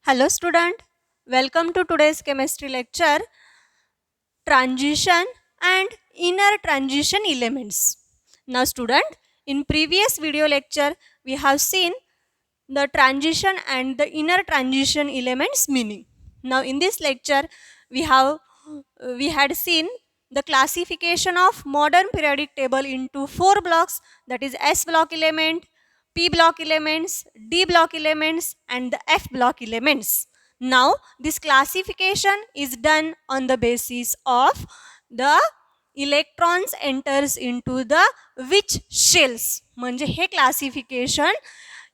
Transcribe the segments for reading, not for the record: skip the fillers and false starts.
Hello student, welcome to today's chemistry lecture, transition and inner transition elements. Now student, in previous video lecture we have seen the transition and the inner transition elements meaning. Now in this lecture we had seen the classification of modern periodic table into four blocks, that is S block element, P block elements, D block elements and the F block elements. Now this classification is done on the basis of the electrons enters into the which shells. म्हणजे हे classification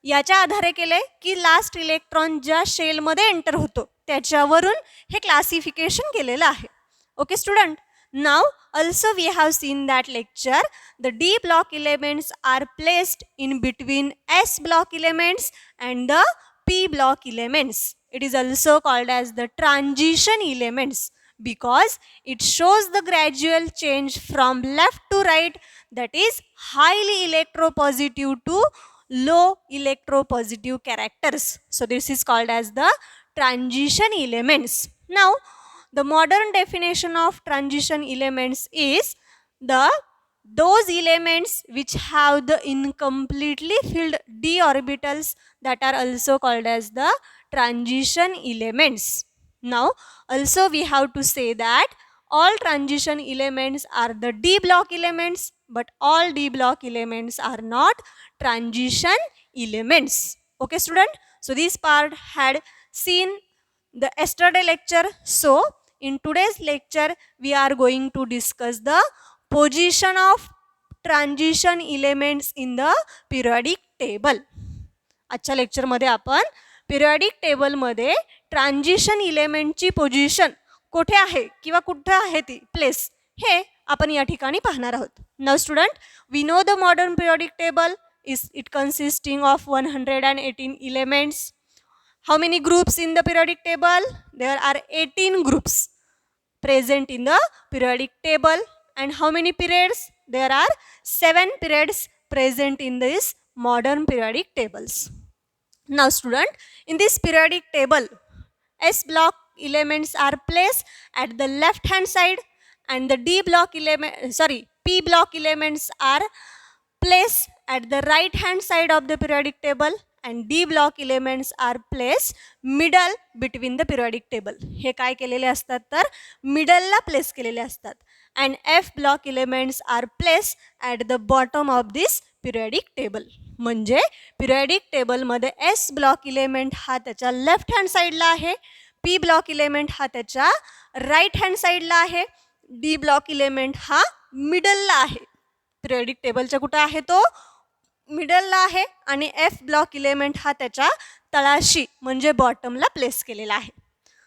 याच्या आधारे केले की last electron ज्या शेलमध्ये enter होतो त्याच्यावरून हे classification केलेलं आहे. Okay student, now also we have seen that lecture the D block elements are placed in between S block elements and the P block elements. It is also called as the transition elements because it shows the gradual change from left to right, that is highly electropositive to low electropositive characters. So this is called as the transition elements. Now the modern definition of transition elements is those elements which have the incompletely filled d orbitals that are also called as the transition elements. Now also we have to say that all transition elements are the d block elements, but all d block elements are not transition elements. Okay student, so this part had seen the yesterday lecture. So in today's lecture we are going to discuss the position of transition elements in the periodic table. आजच्या lecture मध्ये आपण periodic table मध्ये transition इलेमेंटची position कुठे आहे किंवा कुठे आहे ती प्लेस हे आपण या ठिकाणी पाहणार आहोत. Now student, we know the modern periodic table is it consisting of 118 elements. How many groups in the periodic table? There are 18 groups present in the periodic table. And how many periods? There are 7 periods present in this modern periodic tables. Now student, in this periodic table, S block elements are placed at the left hand side and the P block elements are placed at the right hand side of the periodic table and D block elements are placed middle between the periodic table. हे काय केलेले असतात तर middle ला place केलेले असतात. And F block elements are placed at the bottom of this periodic table. म्हणजे periodic table मध्ये S block element हा त्याच्या left hand side ला आहे, P block element हा त्याच्या right hand side ला आहे, D block element हा middle ला आहे. पिरियडिक टेबलच्या कुठे आहे तो मिडलला आहे आणि एफ ब्लॉक इलेमेंट हा त्याच्या तळाशी म्हणजे बॉटमला प्लेस केलेला आहे.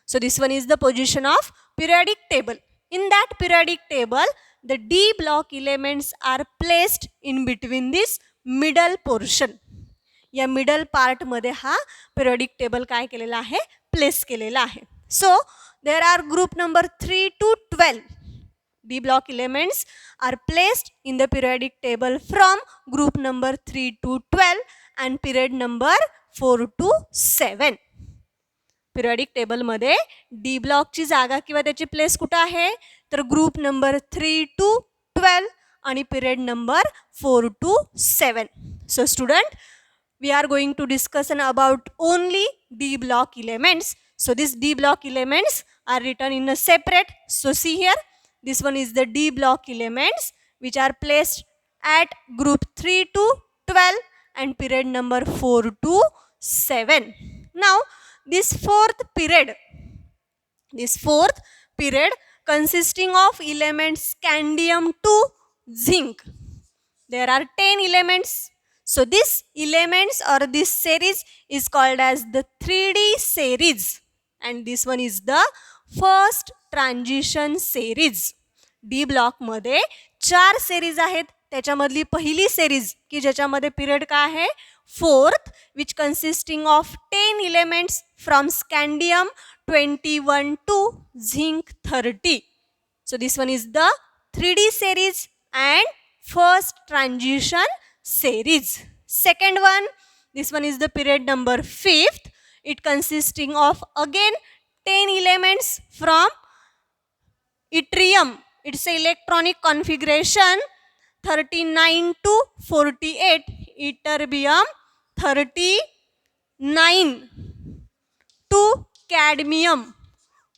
So this one is the position of periodic table. In that periodic table the D block elements are placed in between this middle portion. या मिडल पार्टमध्ये हा पिरियडिक टेबल काय केलेला आहे, प्लेस केलेला आहे. So there are group number 3 to 12. D block elements are placed in the periodic table from group number 3 to 12 and period number 4 to 7. Periodic table मध्ये D block ची जागा किंवा त्याची प्लेस कुठे आहे तर ग्रुप नंबर 3 to 12 आणि period number 4 to 7. So student, we are going to discuss about only D block elements. So these D block elements are written in a separate. So see here, this one is the D block elements which are placed at group 3 to 12 and period number 4 to 7. Now this fourth period consisting of elements scandium to zinc. There are 10 elements. So this elements or this series is called as the 3D series and this one is the first transition series. D block मध्ये 4 series आहेत. त्याच्यामधली पहिली series की ज्याच्यामध्ये period काय आहे fourth, which consisting of 10 elements from scandium 21 to zinc 30. So this one is the 3D series and first transition series. Second one, this one is the period number 5th. It consisting of again 10 elements from yttrium. It's electronic configuration 39 to 48. Ytterbium 39 to cadmium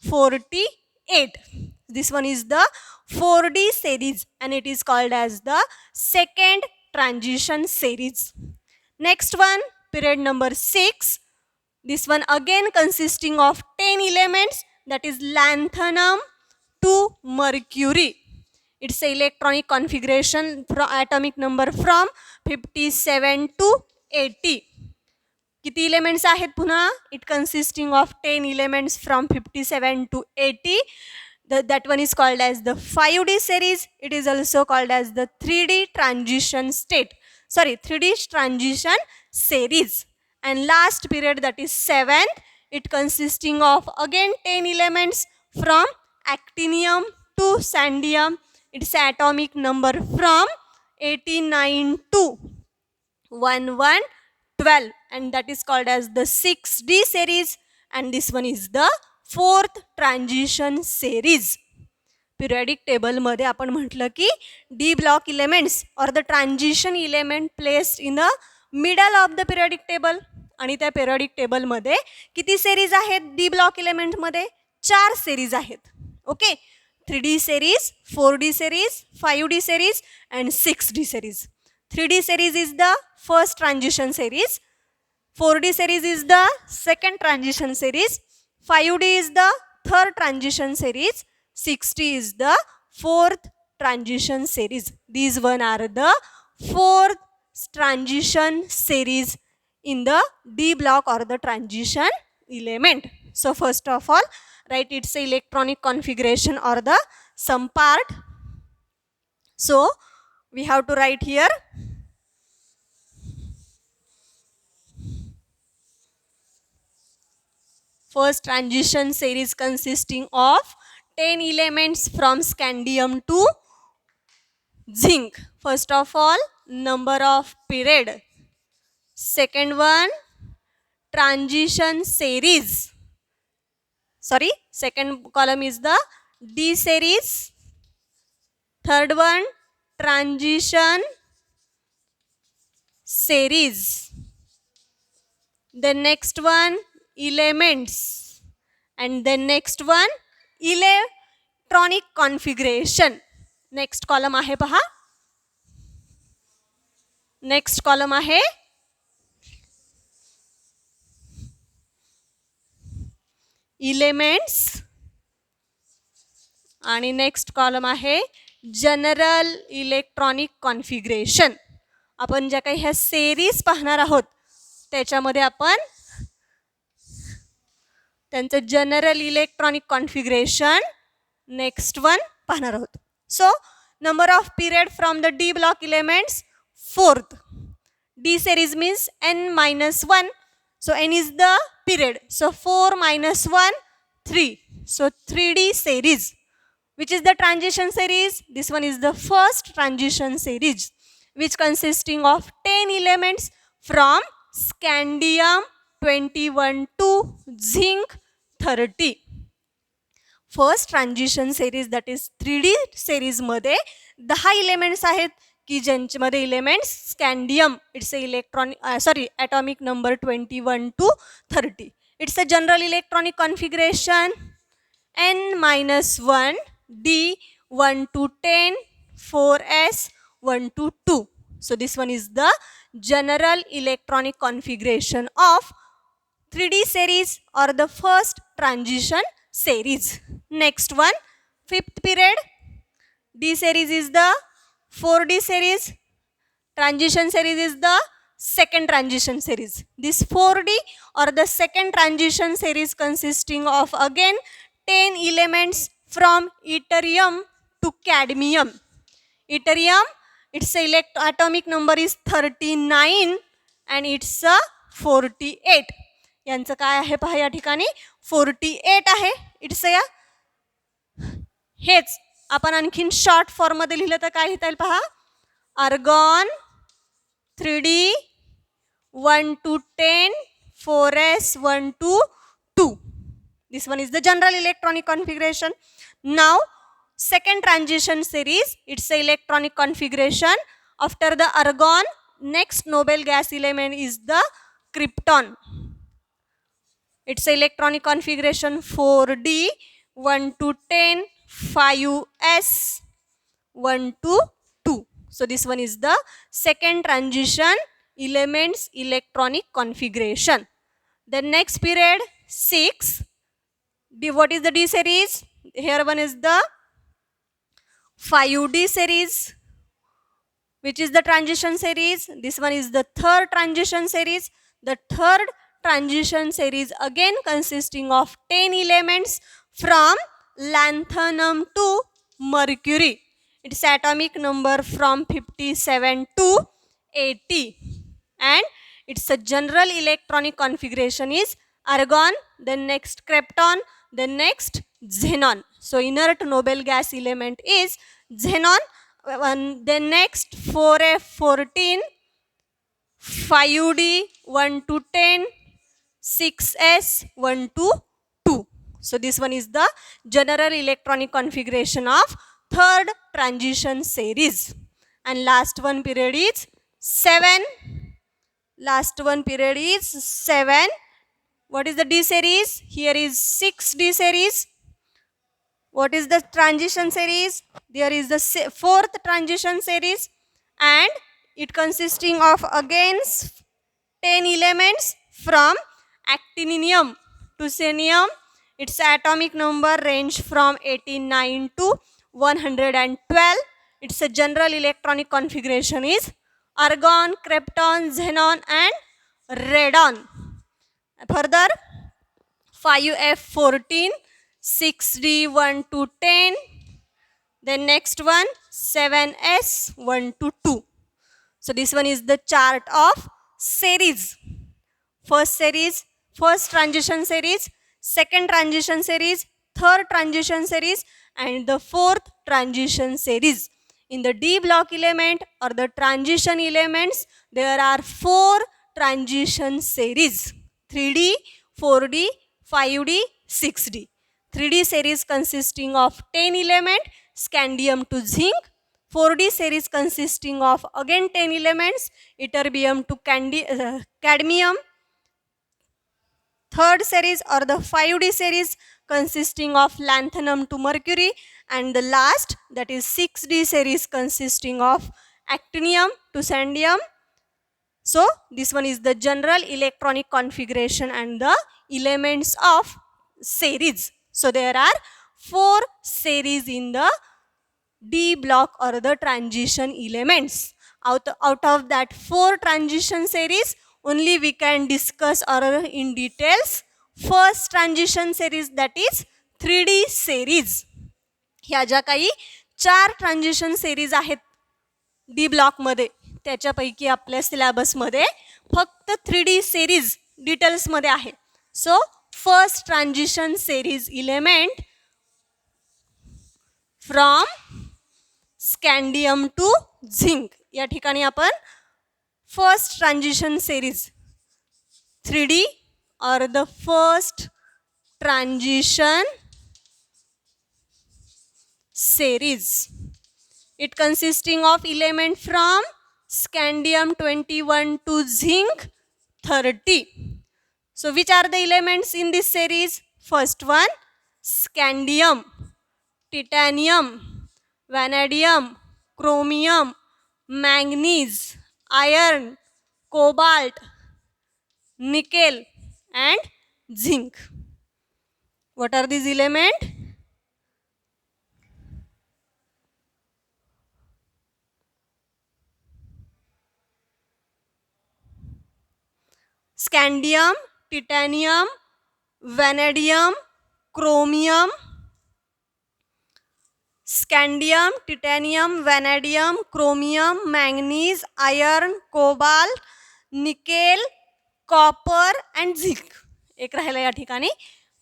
48. This one is the 4D series and it is called as the second transition series. Next one, period number 6. This one again consisting of 10 elements, that is lanthanum to mercury. Its electronic configuration atomic number from 57 to 80. किती elements आहेत पुन्हा? It consisting of 10 elements from 57 to 80. That one is called as the 5D series. It is also called as the 3D transition state. 3D transition series. And last period, that is 7th. It consisting of again 10 elements from actinium to scandium. Its atomic number from 89 to 1112, and that is called as the 6D series, and this one is the 4th transition series. Periodic table मध्ये आपण म्हटलं की D block elements or the transition element placed in the middle of the periodic table, आणि त्या periodic table मध्ये किती series आहेत D block element मध्ये? 4 series आहेत. Okay, 3D series, 4D series, 5D series and 6D series. 3D series is the first transition series, 4D series is the second transition series, 5D is the third transition series, 6D is the fourth transition series. These one are the fourth transition series in the D block or the transition element. So first of all, write its electronic configuration or the some part. So we have to write here first transition series consisting of 10 elements from scandium to zinc. First of all, number of period. Second one, transition series. Second column is the D series. Third one, transition series. The next one, elements, and then next one, electronic configuration. Next column आहे पहा. Next column आहे elements आणि next column आहे general electronic configuration. आपण ज्या काही ह्या series पाहणार आहोत त्याच्यामध्ये आपण त्यांचं general electronic configuration next one पाहणार आहोत. So number off period from the D block elements 4th. D series means n-1. So n is the period. So 4 minus 1, 3. So 3D series. Which is the transition series? This one is the first transition series, which consisting of 10 elements from scandium 21 to zinc 30. First transition series, that is 3D series मध्ये 10 elements आहेत की ज्यांच्यामध्ये elements scandium, it's a electronic atomic number 21 to 30. It's a general electronic configuration n-1 D 1 to 10 4s 1 to 2. So this one is the general electronic configuration of 3D series or the first transition series. Next one, 5th period. D series is the 4D series. Transition series is the second transition series. This 4D or the second transition series consisting of again 10 elements from yttrium to cadmium. Yttrium, its atomic number is 39 and it's a 48. यांचं काय आहे पहा या ठिकाणी 48 आहे. It's या हेच आपण आणखीन शॉर्ट फॉर्म मध्ये लिहिलं तर काय लिहिता येईल पहा. Argon 3D 1 to 10 4s 1 2 2. This one is the general electronic configuration. Now second transition series, it's the electronic configuration. After the argon, next noble gas element is the krypton. It's electronic configuration 4d 1 to 10 5s 1 to 2. So this one is the second transition elements electronic configuration. The next period 6. What is the D series? Here one is the 5d series, which is the transition series. This one is the third transition series. The third transition series again consisting of 10 elements from lanthanum to mercury. Its atomic number from 57 to 80, and its a general electronic configuration is argon, then next krypton, then next xenon. So inert noble gas element is xenon. Then next 4f14 5d 1 to 10 6s 1 to 2. So this one is the general electronic configuration of third transition series. And last one period is 7. Last one period is 7. What is the D series? Here is 6d series. What is the transition series? There is the fourth transition series, and it consisting of again 10 elements from actinium to xenium. Its atomic number range from 89 to 112. Its a general electronic configuration is argon, krypton, xenon and radon. Further 5f14 6d 1 to 10. Then next one 7s 1 to 2. So this one is the chart of series. First series, first transition series, second transition series, third transition series and the fourth transition series. In the D block element or the transition elements, there are 4 transition series: 3D, 4D, 5D, 6D. 3D series consisting of 10 elements, scandium to zinc. 4D series consisting of again 10 elements, ytterbium to cadmium. Third series or the 5D series consisting of lanthanum to mercury, and the last, that is 6D series consisting of actinium to scandium. So this one is the general electronic configuration and the elements of series. So there are 4 series in the D block or the transition elements. Out of that 4 transition series, only we can discuss or in details first transition series, that is 3D series. ह्या ज्या काही 4 transition series आहेत D ब्लॉकमध्ये, त्याच्यापैकी आपल्या सिलेबसमध्ये फक्त 3D series डिटेल्समध्ये आहे. So first transition series element from scandium to zinc. या ठिकाणी आपण first transition series 3D or the first transition series. It consisting of element from scandium 21 to zinc 30. So which are the elements in this series? First one scandium, titanium, vanadium, chromium, manganese, iron, cobalt, nickel and zinc. What are these elements? Scandium, titanium, vanadium, chromium. Scandium, titanium, vanadium, chromium, manganese, iron, cobalt, nickel, copper and zinc. एक राहिला या ठिकाणी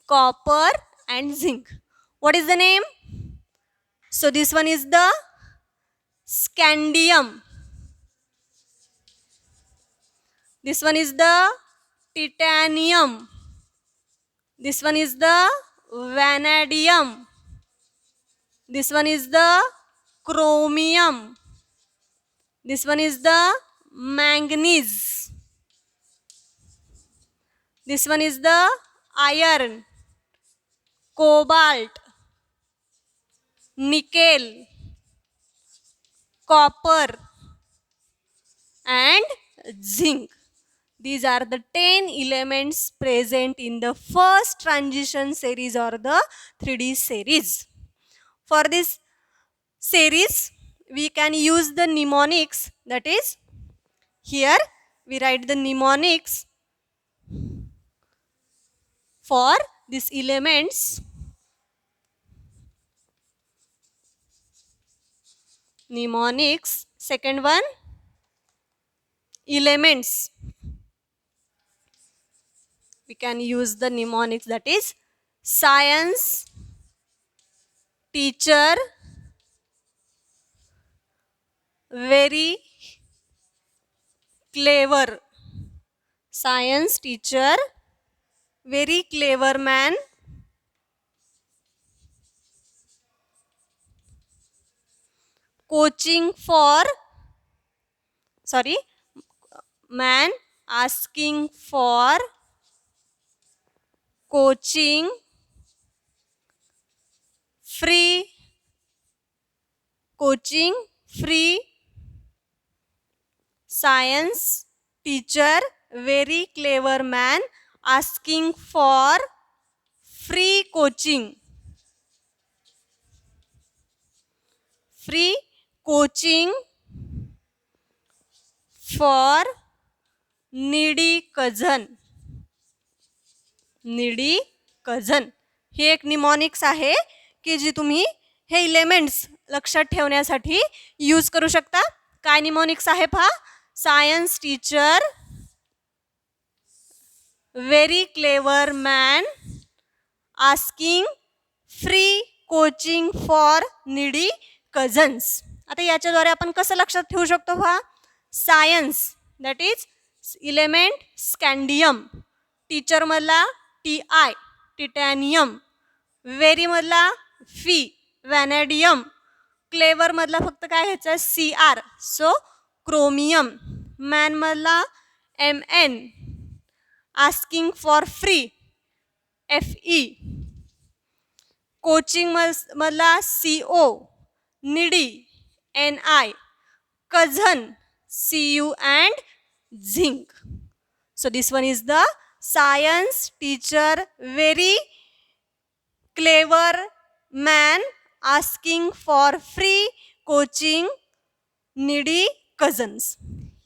copper and zinc. What is the name? So this one is the scandium. This one is the titanium. This one is the vanadium. This one is the chromium. This one is the manganese. This one is the iron, cobalt, nickel, copper, and zinc. These are the 10 elements present in the first transition series or the 3D series. For this series, we can use the mnemonics, that is, here we write the mnemonics for these elements. Mnemonics, second one, elements. We can use the mnemonics, that is, science teacher very clever. Science teacher very clever man. Man asking for coaching free. Science teacher very clever man asking for free coaching. For needy cousin. हे एक निमॉनिक्स आहे की जी तुम्ही हे elements लक्षात ठेवण्यासाठी use करू शकता. काय mnemonics आहे पहा. Science teacher very clever man asking free coaching for needy cousins. आता याच्याद्वारे आपण कसं लक्षात ठेवू शकतो पहा. Science that is element scandium. Teacher मधला TI टिटॅनियम. व्हेरी मधला फी व्हॅनेडियम. क्लेवर मधला फक्त काय घ्यायचं CR सो क्रोमियम. मॅन मधला MN. Asking for free FE. Coaching मधला CO needy NI. cousin CU and zinc. So this one is the science teacher very clever man asking for free coaching needy cousins.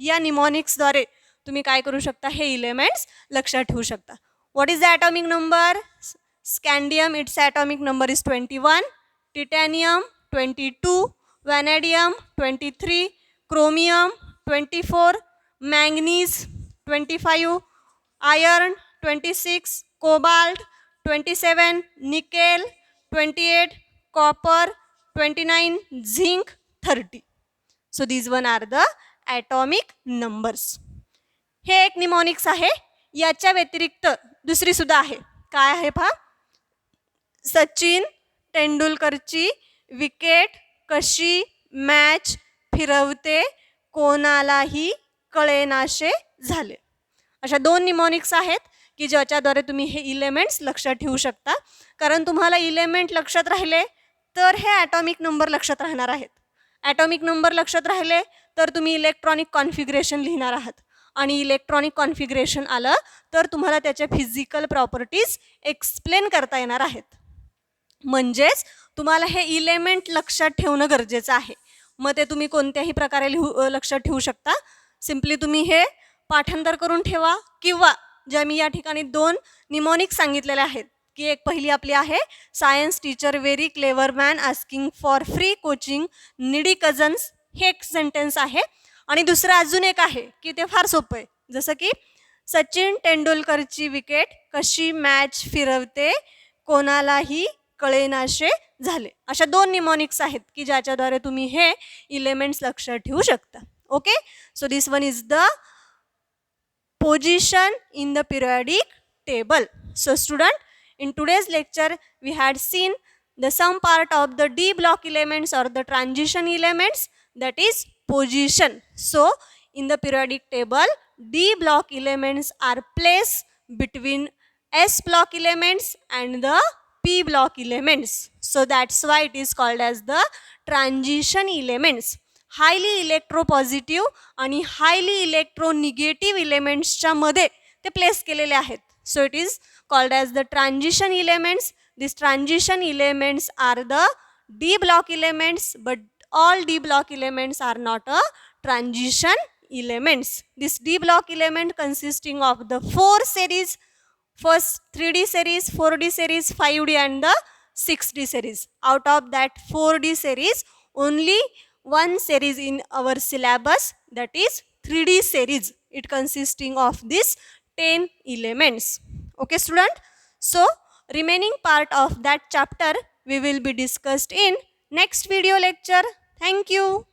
या निमॉनिक्सद्वारे तुम्ही काय करू शकता, हे elements लक्षात ठेवू शकता. What is the atomic number. Scandium its atomic number is 21. Titanium 22. Vanadium 23. Chromium 24. manganese 25. iron 26. cobalt 27. nickel 28. copper 29. zinc 30. So these one are the atomic numbers. हे एक निमॉनिक्स आहे. याच्या व्यतिरिक्त दुसरी सुद्धा आहे. काय आहे पहा. सचिन तेंडुलकरची विकेट कशी मॅच फिरवते कोणालाही कळेनासे झाले. अशा 2 निमॉनिक्स आहेत की ज्याच्याद्वारे तुम्ही हे इलेमेंट्स लक्षात ठेवू शकता. कारण तुम्हाला इलेमेंट लक्षात राहिले तर हे ॲटॉमिक नंबर लक्षात राहणार आहेत. ॲटॉमिक नंबर लक्षात राहिले तर तुम्ही इलेक्ट्रॉनिक कॉन्फिगरेशन लिहिणार आहात. आणि इलेक्ट्रॉनिक कॉन्फिगरेशन आलं तर तुम्हाला त्याच्या फिजिकल प्रॉपर्टीज एक्सप्लेन करता येणार आहेत. म्हणजेच तुम्हाला हे इलेमेंट लक्षात ठेवणं गरजेचं आहे. मग ते तुम्ही कोणत्याही प्रकारे लक्षात ठेवू शकता. सिम्पली तुम्ही हे पाठांतर करून ठेवा किंवा ज्या मी या ठिकाणी 2 निमॉनिक्स सांगितलेले आहेत की एक पहिली आपली आहे science teacher very clever man asking for free coaching needy cousins. हे एक सेंटेन्स आहे. आणि दुसरं अजून एक आहे की ते फार सोपं आहे. जसं की सचिन तेंडुलकरची विकेट कशी मॅच फिरवते कोणालाही कळेनासे झाले. अशा 2 निमॉनिक्स आहेत की ज्याच्याद्वारे तुम्ही हे इलेमेंट्स लक्षात ठेवू शकता. Okay. So this one is the position in the periodic table. So student, in today's lecture we had seen the some part of the D block elements or the transition elements, that is position. So in the periodic table, D block elements are placed between S block elements and the P block elements. So that's why it is called as the transition elements. Highly electropositive आणि highly electronegative इलेमेंट्सच्या मध्ये ते place केलेले आहेत. So it is called as the transition elements. This transition elements are the D block elements, but all D block elements are not a transition elements. This D block element consisting of the 4 series, first 3D series, 4D series, 5D and the 6D series. Out of that 4D series, only one series in our syllabus, that is 3D series. It consisting of these 10 elements. Okay student. So remaining part of that chapter we will be discussed in next video lecture. Thank you.